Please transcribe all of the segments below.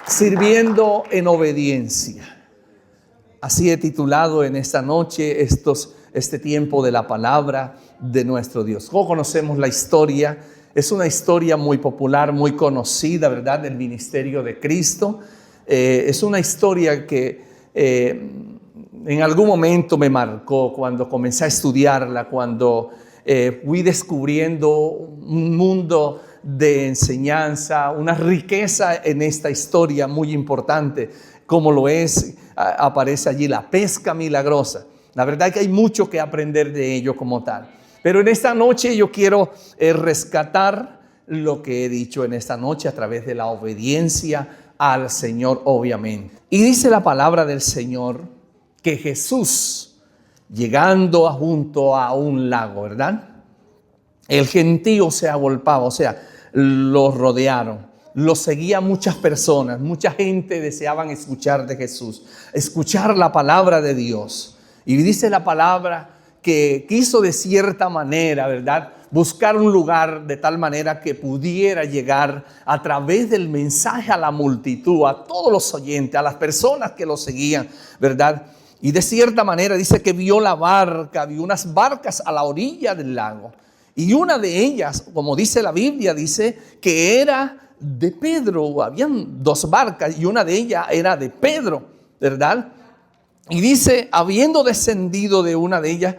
Sirviendo en obediencia. Así he titulado en esta noche este tiempo de la palabra de nuestro Dios. ¿Cómo conocemos la historia? Es una historia muy popular, muy conocida, ¿verdad? Del ministerio de Cristo. Es una historia que en algún momento me marcó cuando comencé a estudiarla, cuando fui descubriendo un mundo de enseñanza, una riqueza en esta historia muy importante, como lo es, aparece allí la pesca milagrosa. La verdad es que hay mucho que aprender de ello como tal. Pero en esta noche yo quiero rescatar lo que he dicho en esta noche a través de la obediencia al Señor, obviamente. Y dice la palabra del Señor que Jesús, llegando junto a un lago, ¿verdad? El gentío se agolpaba, o sea, lo rodearon. Lo seguían muchas personas, mucha gente deseaban escuchar de Jesús, escuchar la palabra de Dios. Y dice la palabra que quiso de cierta manera, ¿verdad?, buscar un lugar de tal manera que pudiera llegar a través del mensaje a la multitud, a todos los oyentes, a las personas que lo seguían, ¿verdad? Y de cierta manera dice que vio la barca, vio unas barcas a la orilla del lago. Y una de ellas, como dice la Biblia, dice que era de Pedro. Habían dos barcas y una de ellas era de Pedro, ¿verdad? Y dice, habiendo descendido de una de ellas,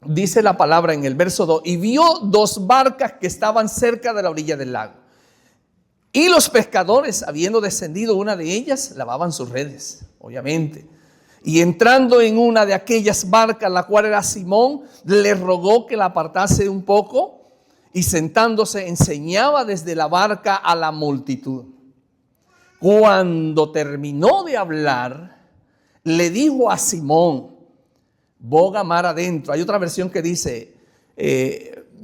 dice la palabra en el verso 2, y vio dos barcas que estaban cerca de la orilla del lago. Y los pescadores, habiendo descendido una de ellas, lavaban sus redes, obviamente. Y entrando en una de aquellas barcas, la cual era Simón, le rogó que la apartase un poco y sentándose enseñaba desde la barca a la multitud. Cuando terminó de hablar, le dijo a Simón, boga mar adentro. Hay otra versión que dice,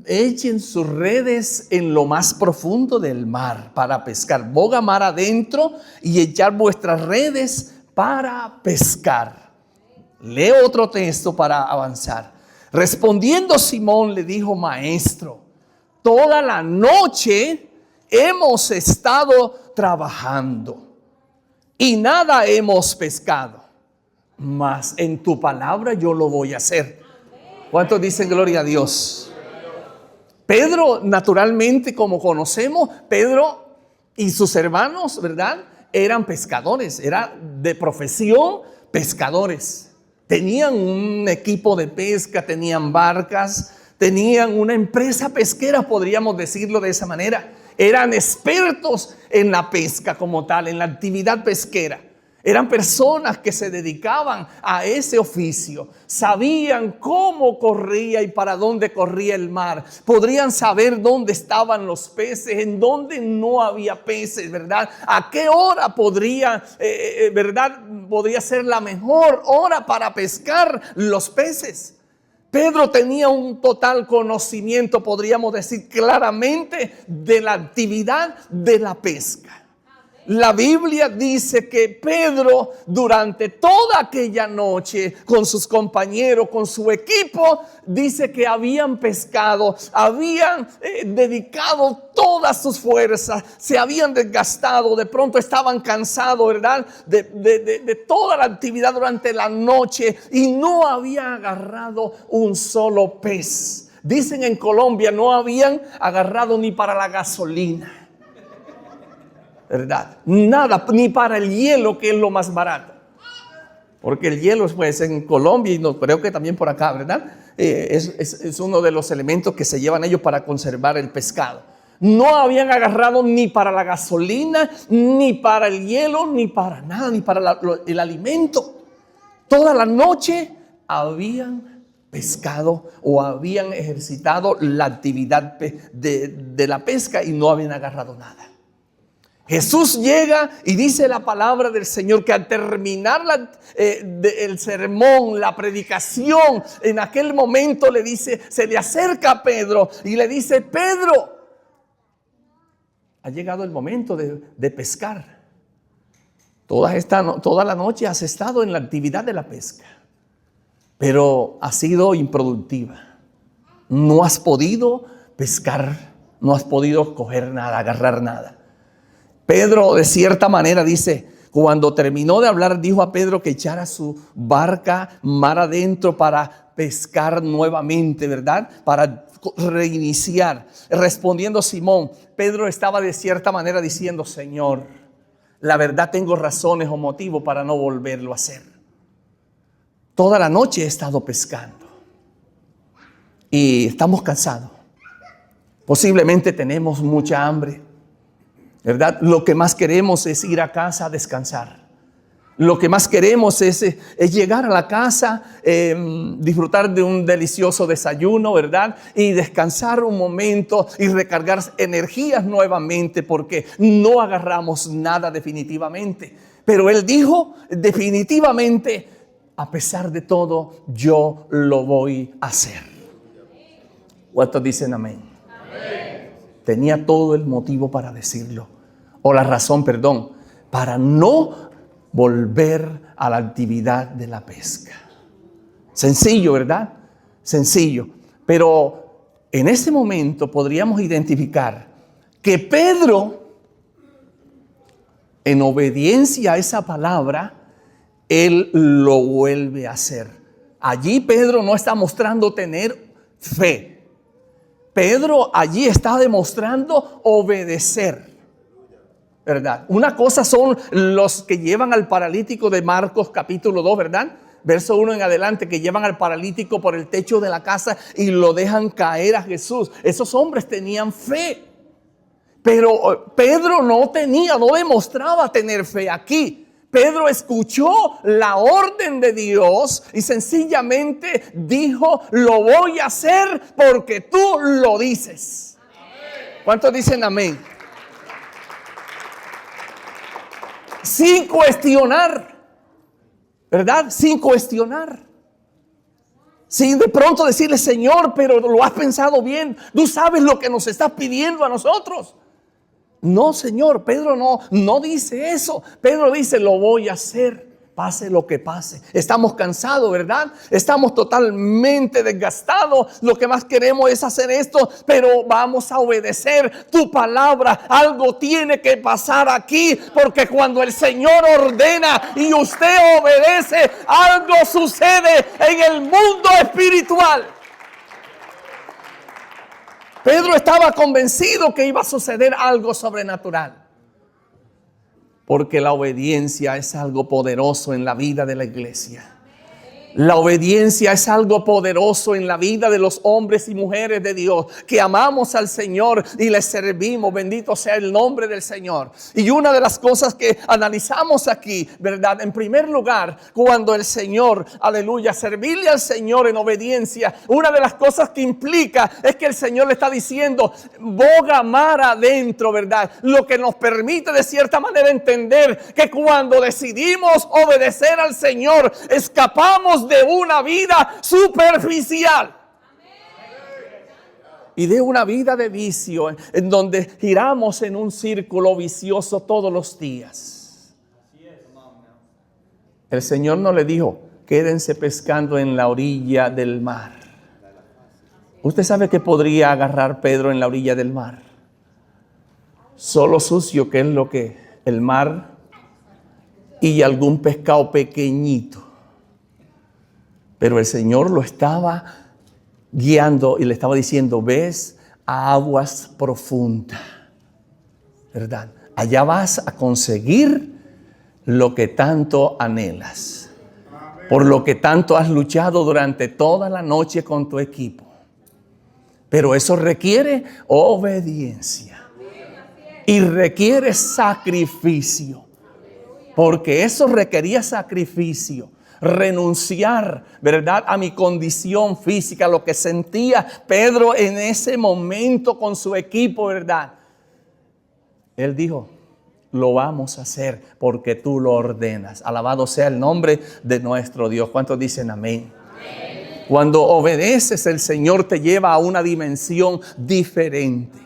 echen sus redes en lo más profundo del mar para pescar. Boga mar adentro y echar vuestras redes para pescar. Leo otro texto para avanzar. Respondiendo Simón le dijo, maestro, toda la noche hemos estado trabajando y nada hemos pescado, mas en tu palabra yo lo voy a hacer. ¿Cuántos dicen gloria a Dios? Pedro, naturalmente, como conocemos, Pedro y sus hermanos, ¿verdad?, eran pescadores, eran de profesión pescadores. Tenían un equipo de pesca, tenían barcas, tenían una empresa pesquera, podríamos decirlo de esa manera. Eran expertos en la pesca como tal, en la actividad pesquera. Eran personas que se dedicaban a ese oficio. Sabían cómo corría y para dónde corría el mar. Podrían saber dónde estaban los peces, en dónde no había peces, ¿verdad? A qué hora podría ser la mejor hora para pescar los peces. Pedro tenía un total conocimiento, podríamos decir claramente, de la actividad de la pesca. La Biblia dice que Pedro durante toda aquella noche con sus compañeros, con su equipo, dice que habían pescado, habían dedicado todas sus fuerzas, se habían desgastado, de pronto estaban cansados, ¿verdad?, de toda la actividad durante la noche y no habían agarrado un solo pez. Dicen en Colombia, no habían agarrado ni para la gasolina, ¿verdad? Nada, ni para el hielo, que es lo más barato. Porque el hielo, pues, en Colombia y no, creo que también por acá, ¿verdad? Es uno de los elementos que se llevan ellos para conservar el pescado. No habían agarrado ni para la gasolina, ni para el hielo, ni para nada, ni para el alimento. Toda la noche habían pescado o habían ejercitado la actividad de la pesca y no habían agarrado nada. Jesús llega y dice la palabra del Señor que al terminar el sermón, la predicación, en aquel momento se le acerca a Pedro y le dice, Pedro, ha llegado el momento de pescar. Toda la noche has estado en la actividad de la pesca, pero ha sido improductiva. No has podido pescar, no has podido coger nada, agarrar nada. Pedro, de cierta manera, dice, cuando terminó de hablar, dijo a Pedro que echara su barca mar adentro para pescar nuevamente, ¿verdad? Para reiniciar. Respondiendo Simón, Pedro estaba de cierta manera diciendo, Señor, la verdad tengo razones o motivos para no volverlo a hacer. Toda la noche he estado pescando y estamos cansados. Posiblemente tenemos mucha hambre, ¿verdad? Lo que más queremos es ir a casa a descansar. Lo que más queremos es llegar a la casa, disfrutar de un delicioso desayuno, ¿verdad? Y descansar un momento y recargar energías nuevamente porque no agarramos nada definitivamente. Pero él dijo, definitivamente, a pesar de todo, yo lo voy a hacer. ¿Cuántos dicen amén? Amén. Tenía todo el motivo para decirlo. O la razón, perdón, para no volver a la actividad de la pesca. Sencillo, ¿verdad? Sencillo. Pero en ese momento podríamos identificar que Pedro, en obediencia a esa palabra, él lo vuelve a hacer. Allí Pedro no está mostrando tener fe. Pedro allí está demostrando obedecer, ¿verdad? Una cosa son los que llevan al paralítico de Marcos capítulo 2, ¿verdad? Verso 1 en adelante, que llevan al paralítico por el techo de la casa y lo dejan caer a Jesús. Esos hombres tenían fe. Pero Pedro no demostraba tener fe aquí. Pedro escuchó la orden de Dios y sencillamente dijo, lo voy a hacer porque tú lo dices. ¿Cuántos dicen amén? Sin cuestionar, ¿verdad? Sin cuestionar. Sin de pronto decirle, Señor, pero lo has pensado bien. Tú sabes lo que nos estás pidiendo a nosotros. No, Señor, Pedro no dice eso. Pedro dice, lo voy a hacer, pase lo que pase. Estamos cansados, ¿verdad? Estamos totalmente desgastados. Lo que más queremos es hacer esto, pero vamos a obedecer tu palabra. Algo tiene que pasar aquí, porque cuando el Señor ordena y usted obedece, algo sucede en el mundo espiritual. Pedro estaba convencido que iba a suceder algo sobrenatural. Porque la obediencia es algo poderoso en la vida de la iglesia. La obediencia es algo poderoso en la vida de los hombres y mujeres de Dios que amamos al Señor y le servimos. Bendito sea el nombre del Señor. Y una de las cosas que analizamos aquí, ¿verdad? En primer lugar, cuando el Señor, aleluya, servirle al Señor en obediencia, una de las cosas que implica es que el Señor le está diciendo, boga mar adentro, ¿verdad? Lo que nos permite de cierta manera entender que cuando decidimos obedecer al Señor, escapamos de una vida superficial y de una vida de vicio en donde giramos en un círculo vicioso todos los días. El Señor no le dijo, quédense pescando en la orilla del mar. Usted sabe que podría agarrar Pedro en la orilla del mar. Solo sucio, que es lo que el mar y algún pescado pequeñito. Pero el Señor lo estaba guiando y le estaba diciendo, ves a aguas profundas, ¿verdad? Allá vas a conseguir lo que tanto anhelas, por lo que tanto has luchado durante toda la noche con tu equipo. Pero eso requiere obediencia y requiere sacrificio, porque eso requería sacrificio. Renunciar, ¿verdad?, a mi condición física, lo que sentía Pedro en ese momento con su equipo, ¿verdad? Él dijo, lo vamos a hacer porque tú lo ordenas. Alabado sea el nombre de nuestro Dios. ¿Cuántos dicen amén? Amén. Cuando obedeces, el Señor te lleva a una dimensión diferente.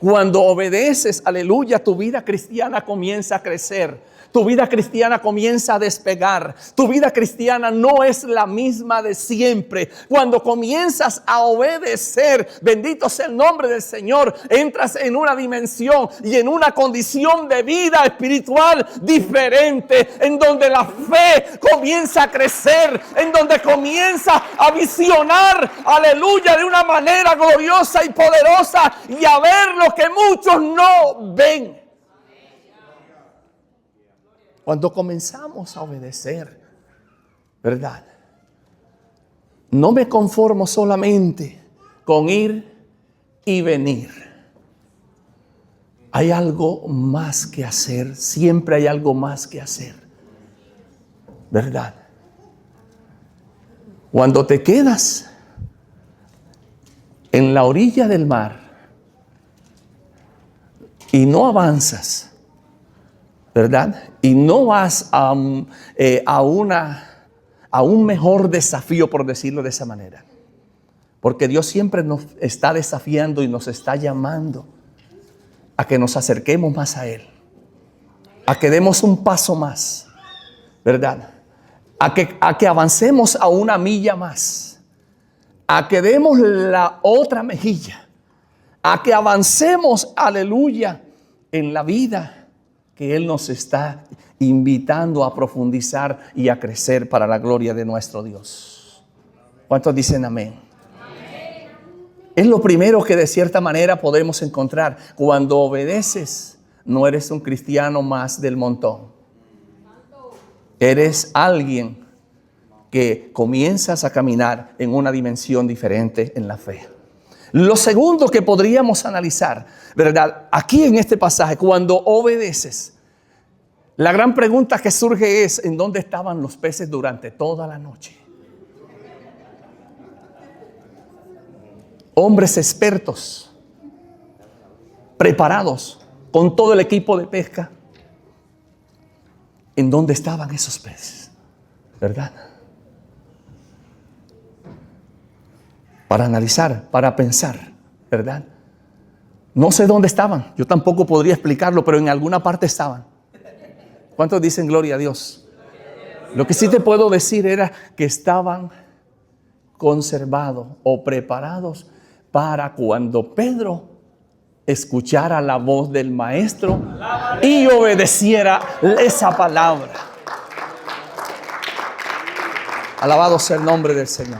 Cuando obedeces, aleluya, tu vida cristiana comienza a crecer. Tu vida cristiana comienza a despegar. Tu vida cristiana no es la misma de siempre. Cuando comienzas a obedecer, bendito sea el nombre del Señor, entras en una dimensión y en una condición de vida espiritual diferente, en donde la fe comienza a crecer, en donde comienza a visionar, aleluya, de una manera gloriosa y poderosa y a ver lo que muchos no ven. Cuando comenzamos a obedecer, ¿verdad? No me conformo solamente con ir y venir. Hay algo más que hacer. Siempre hay algo más que hacer, ¿verdad? Cuando te quedas en la orilla del mar y no avanzas, ¿verdad? Y no vas a un mejor desafío, por decirlo de esa manera. Porque Dios siempre nos está desafiando y nos está llamando a que nos acerquemos más a Él. A que demos un paso más, ¿verdad? A que avancemos a una milla más. A que demos la otra mejilla. A que avancemos, aleluya, en la vida que Él nos está invitando a profundizar y a crecer para la gloria de nuestro Dios. ¿Cuántos dicen amén? Amén. Es lo primero que de cierta manera podemos encontrar. Cuando obedeces, no eres un cristiano más del montón. Eres alguien que comienzas a caminar en una dimensión diferente en la fe. Lo segundo que podríamos analizar, ¿verdad? Aquí en este pasaje, cuando obedeces, la gran pregunta que surge es: ¿en dónde estaban los peces durante toda la noche? Hombres expertos, preparados, con todo el equipo de pesca. ¿En dónde estaban esos peces? ¿Verdad? Para analizar, para pensar, ¿verdad? No sé dónde estaban, yo tampoco podría explicarlo, pero en alguna parte estaban. ¿Cuántos dicen gloria a Dios? Lo que sí te puedo decir era que estaban conservados o preparados para cuando Pedro escuchara la voz del maestro y obedeciera esa palabra. Alabado sea el nombre del Señor.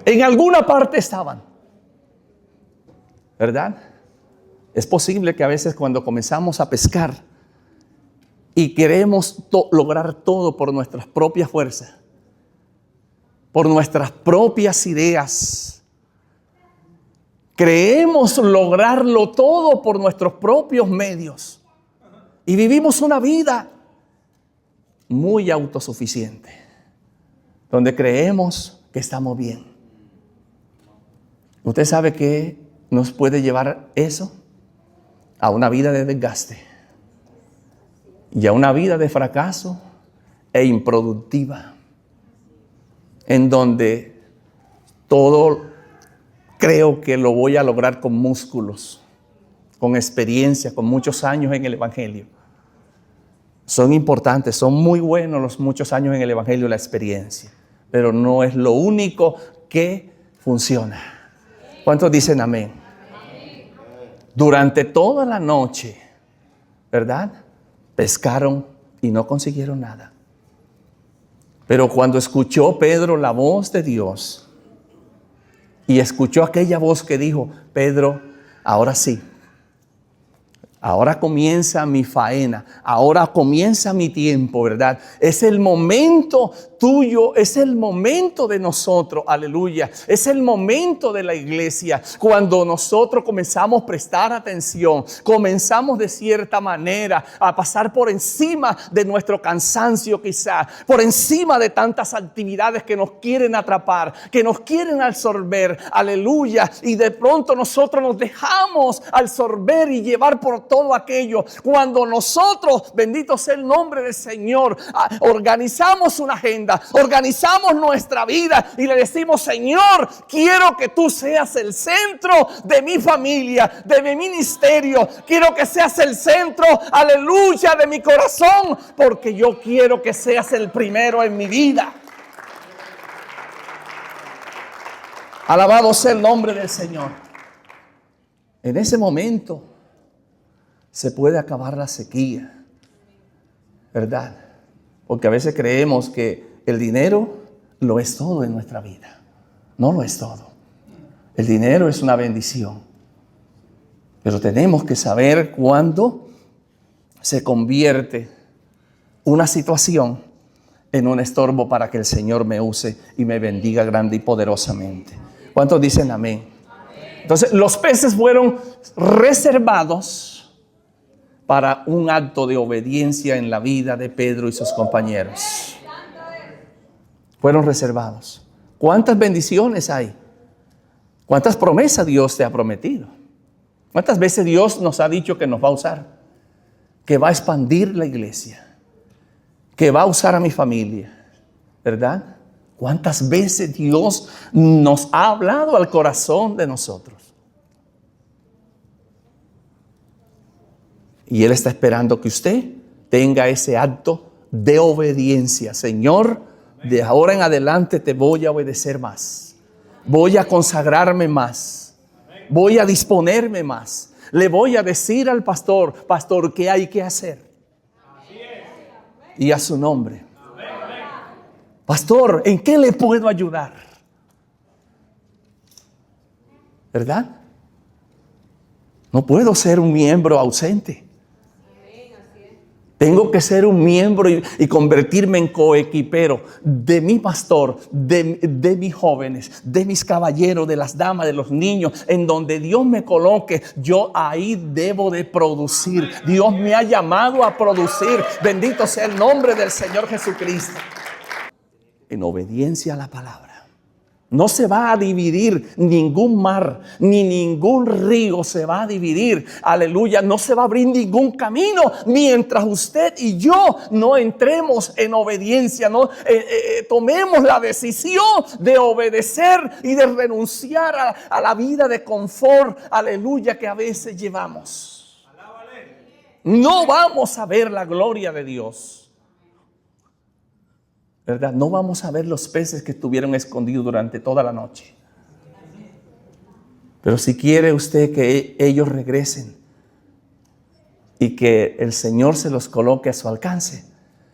En alguna parte estaban, ¿verdad? Es posible que a veces cuando comenzamos a pescar y queremos lograr todo por nuestras propias fuerzas, por nuestras propias ideas, creemos lograrlo todo por nuestros propios medios y vivimos una vida muy autosuficiente, donde creemos que estamos bien. ¿Usted sabe qué nos puede llevar eso? A una vida de desgaste y a una vida de fracaso e improductiva, en donde todo creo que lo voy a lograr con músculos, con experiencia, con muchos años en el Evangelio. Son importantes, son muy buenos los muchos años en el Evangelio, la experiencia, pero no es lo único que funciona. ¿Cuántos dicen amén? Durante toda la noche, ¿verdad? Pescaron y no consiguieron nada. Pero cuando escuchó Pedro la voz de Dios y escuchó aquella voz que dijo: Pedro, ahora sí. Ahora comienza mi faena, ahora comienza mi tiempo, ¿verdad? Es el momento tuyo, es el momento de nosotros, aleluya. Es el momento de la iglesia, cuando nosotros comenzamos a prestar atención, comenzamos de cierta manera a pasar por encima de nuestro cansancio quizá, por encima de tantas actividades que nos quieren atrapar, que nos quieren absorber, aleluya. Y de pronto nosotros nos dejamos absorber y llevar por todo aquello. Cuando nosotros, bendito sea el nombre del Señor, organizamos una agenda, agenda, organizamos nuestra vida y le decimos: Señor, quiero que tú seas el centro de mi familia, de mi ministerio. Quiero que seas el centro, aleluya, de mi corazón, porque yo quiero que seas el primero en mi vida. Alabado sea el nombre del Señor. En ese momento se puede acabar la sequía, ¿verdad? Porque a veces creemos que el dinero lo es todo en nuestra vida. No lo es todo. El dinero es una bendición. Pero tenemos que saber cuándo se convierte una situación en un estorbo para que el Señor me use y me bendiga grande y poderosamente. ¿Cuántos dicen amén? Entonces, los peces fueron reservados para un acto de obediencia en la vida de Pedro y sus compañeros. Fueron reservados. ¿Cuántas bendiciones hay? ¿Cuántas promesas Dios te ha prometido? ¿Cuántas veces Dios nos ha dicho que nos va a usar? Que va a expandir la iglesia, que va a usar a mi familia, ¿verdad? ¿Cuántas veces Dios nos ha hablado al corazón de nosotros? Y Él está esperando que usted tenga ese acto de obediencia. Señor, de ahora en adelante te voy a obedecer más. Voy a consagrarme más. Voy a disponerme más. Le voy a decir al pastor: pastor, ¿qué hay que hacer? Y a su nombre. Pastor, ¿en qué le puedo ayudar? ¿Verdad? No puedo ser un miembro ausente. Tengo que ser un miembro y convertirme en coequipero de mi pastor, de mis jóvenes, de mis caballeros, de las damas, de los niños. En donde Dios me coloque, yo ahí debo de producir. Dios me ha llamado a producir. Bendito sea el nombre del Señor Jesucristo. En obediencia a la palabra. No se va a dividir ningún mar, ni ningún río se va a dividir. Aleluya, no se va a abrir ningún camino mientras usted y yo no entremos en obediencia, no tomemos la decisión de obedecer y de renunciar a la vida de confort, aleluya, que a veces llevamos. No vamos a ver la gloria de Dios. ¿Verdad? No vamos a ver los peces que estuvieron escondidos durante toda la noche. Pero si quiere usted que ellos regresen y que el Señor se los coloque a su alcance,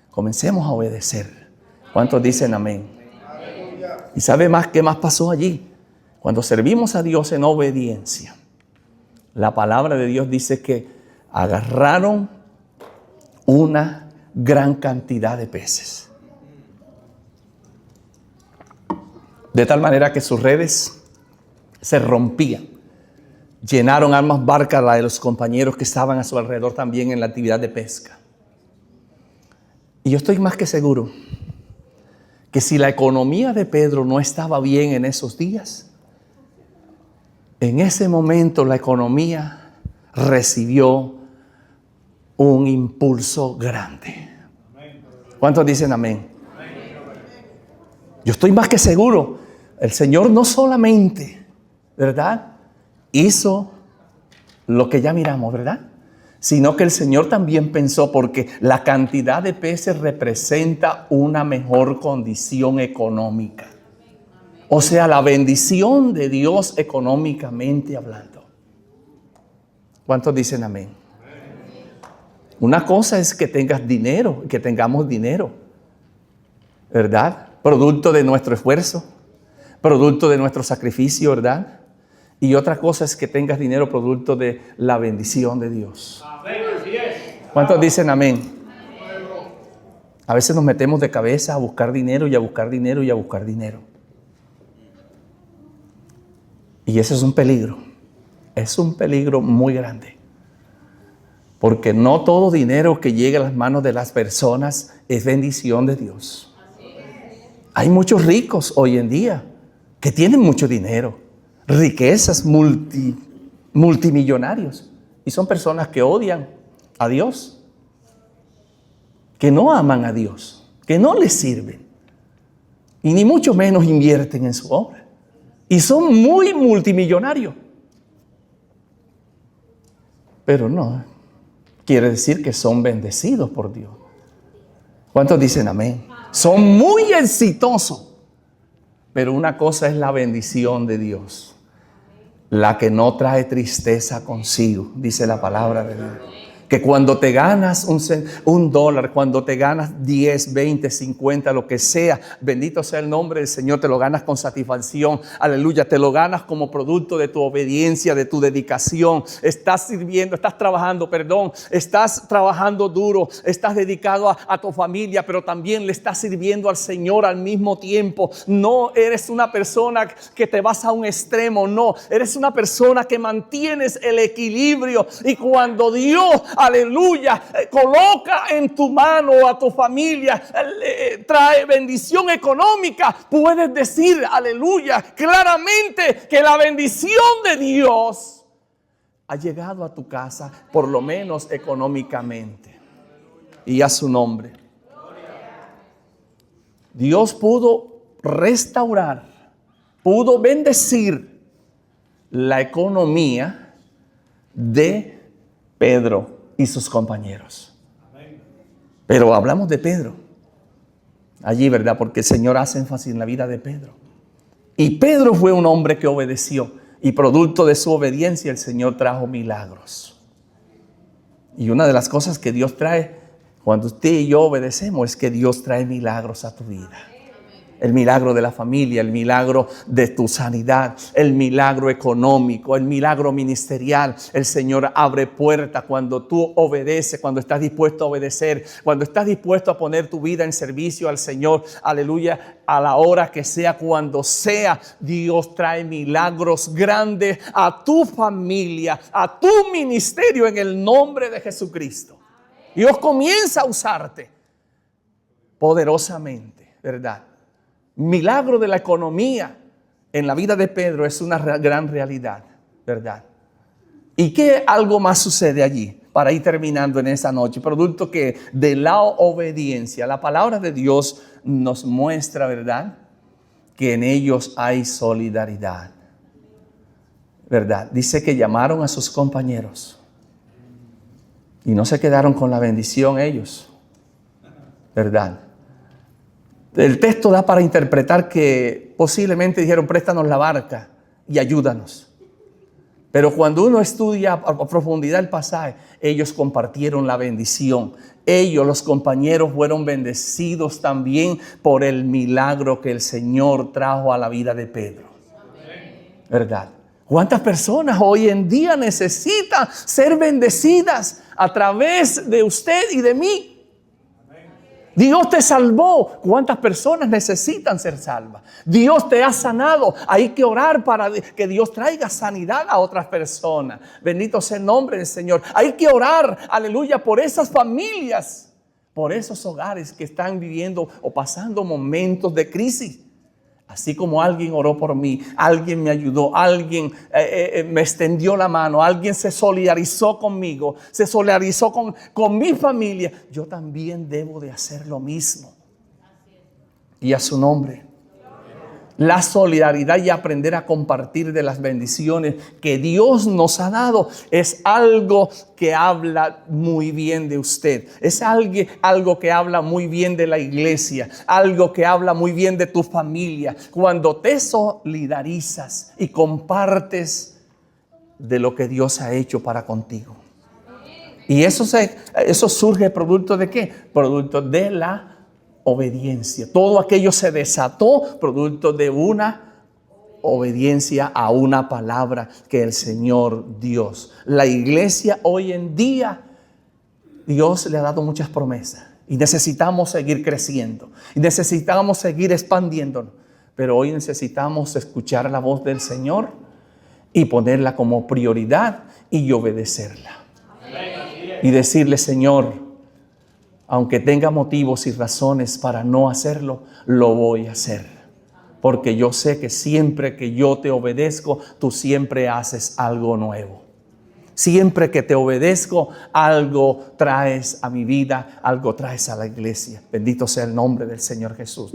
comencemos a obedecer. ¿Cuántos dicen amén? ¿Y sabe más qué más pasó allí? Cuando servimos a Dios en obediencia, la palabra de Dios dice que agarraron una gran cantidad de peces. De tal manera que sus redes se rompían. Llenaron ambas barcas, la de los compañeros que estaban a su alrededor también en la actividad de pesca. Y yo estoy más que seguro que si la economía de Pedro no estaba bien en esos días, en ese momento la economía recibió un impulso grande. ¿Cuántos dicen amén? Yo estoy más que seguro. El Señor no solamente, ¿verdad?, hizo lo que ya miramos, ¿verdad?, sino que el Señor también pensó, porque la cantidad de peces representa una mejor condición económica. O sea, la bendición de Dios económicamente hablando. ¿Cuántos dicen amén? Una cosa es que tengas dinero, que tengamos dinero, ¿verdad?, producto de nuestro esfuerzo, producto de nuestro sacrificio, ¿verdad? Y otra cosa es que tengas dinero producto de la bendición de Dios. ¿Cuántos dicen amén? A veces nos metemos de cabeza a buscar dinero y a buscar dinero y a buscar dinero. Y eso es un peligro. Es un peligro muy grande. Porque no todo dinero que llegue a las manos de las personas es bendición de Dios. Hay muchos ricos hoy en día que tienen mucho dinero, riquezas multimillonarios, y son personas que odian a Dios, que no aman a Dios, que no les sirven. y ni mucho menos invierten en su obra. Y son muy multimillonarios. Pero no quiere decir que son bendecidos por Dios. ¿Cuántos dicen amén? Son muy exitosos. Pero una cosa es la bendición de Dios, la que no trae tristeza consigo, dice la palabra de Dios. Que cuando te ganas un dólar, cuando te ganas 10, 20, 50, lo que sea, bendito sea el nombre del Señor, te lo ganas con satisfacción, aleluya, te lo ganas como producto de tu obediencia, de tu dedicación. Estás sirviendo, estás trabajando duro, estás dedicado a tu familia, pero también le estás sirviendo al Señor al mismo tiempo. No eres una persona que te vas a un extremo, no, eres una persona que mantienes el equilibrio. Y cuando Dios, aleluya, coloca en tu mano a tu familia, trae bendición económica, puedes decir, aleluya, claramente que la bendición de Dios ha llegado a tu casa, por lo menos económicamente. Y a su nombre. Dios pudo restaurar, pudo bendecir la economía de Pedro y sus compañeros. Pero hablamos de Pedro allí, ¿verdad? Porque el Señor hace énfasis en la vida de Pedro. Y Pedro fue un hombre que obedeció, y producto de su obediencia el Señor trajo milagros. Y una de las cosas que Dios trae cuando usted y yo obedecemos es que Dios trae milagros a tu vida. El milagro de la familia, el milagro de tu sanidad, el milagro económico, el milagro ministerial. El Señor abre puertas cuando tú obedeces, cuando estás dispuesto a obedecer, cuando estás dispuesto a poner tu vida en servicio al Señor. Aleluya, a la hora que sea, cuando sea, Dios trae milagros grandes a tu familia, a tu ministerio en el nombre de Jesucristo. Dios comienza a usarte poderosamente, ¿verdad? Milagro de la economía en la vida de Pedro es una gran realidad, ¿verdad? ¿Y qué algo más sucede allí? Para ir terminando en esta noche, producto que de la obediencia, la palabra de Dios nos muestra, ¿verdad?, que en ellos hay solidaridad, ¿verdad? Dice que llamaron a sus compañeros y no se quedaron con la bendición ellos, ¿verdad? El texto da para interpretar que posiblemente dijeron: préstanos la barca y ayúdanos. Pero cuando uno estudia a profundidad el pasaje, ellos compartieron la bendición. Ellos, los compañeros, fueron bendecidos también por el milagro que el Señor trajo a la vida de Pedro. ¿Verdad? ¿Cuántas personas hoy en día necesitan ser bendecidas a través de usted y de mí? Dios te salvó. ¿Cuántas personas necesitan ser salvas? Dios te ha sanado. Hay que orar para que Dios traiga sanidad a otras personas. Bendito sea el nombre del Señor. Hay que orar, aleluya, por esas familias, por esos hogares que están viviendo o pasando momentos de crisis. Así como alguien oró por mí, alguien me ayudó, alguien me extendió la mano, alguien se solidarizó conmigo, se solidarizó con mi familia, yo también debo de hacer lo mismo. Y a su nombre. La solidaridad y aprender a compartir de las bendiciones que Dios nos ha dado es algo que habla muy bien de usted. Es algo que habla muy bien de la iglesia, algo que habla muy bien de tu familia. Cuando te solidarizas y compartes de lo que Dios ha hecho para contigo. Y eso surge producto de ¿qué? Producto de la obediencia. Todo aquello se desató producto de una obediencia a una palabra que el Señor Dios. La iglesia hoy en día, Dios le ha dado muchas promesas y necesitamos seguir creciendo y necesitamos seguir expandiéndonos. Pero hoy necesitamos escuchar la voz del Señor y ponerla como prioridad y obedecerla. Y decirle: Señor, aunque tenga motivos y razones para no hacerlo, lo voy a hacer. Porque yo sé que siempre que yo te obedezco, tú siempre haces algo nuevo. Siempre que te obedezco, algo traes a mi vida, algo traes a la iglesia. Bendito sea el nombre del Señor Jesús.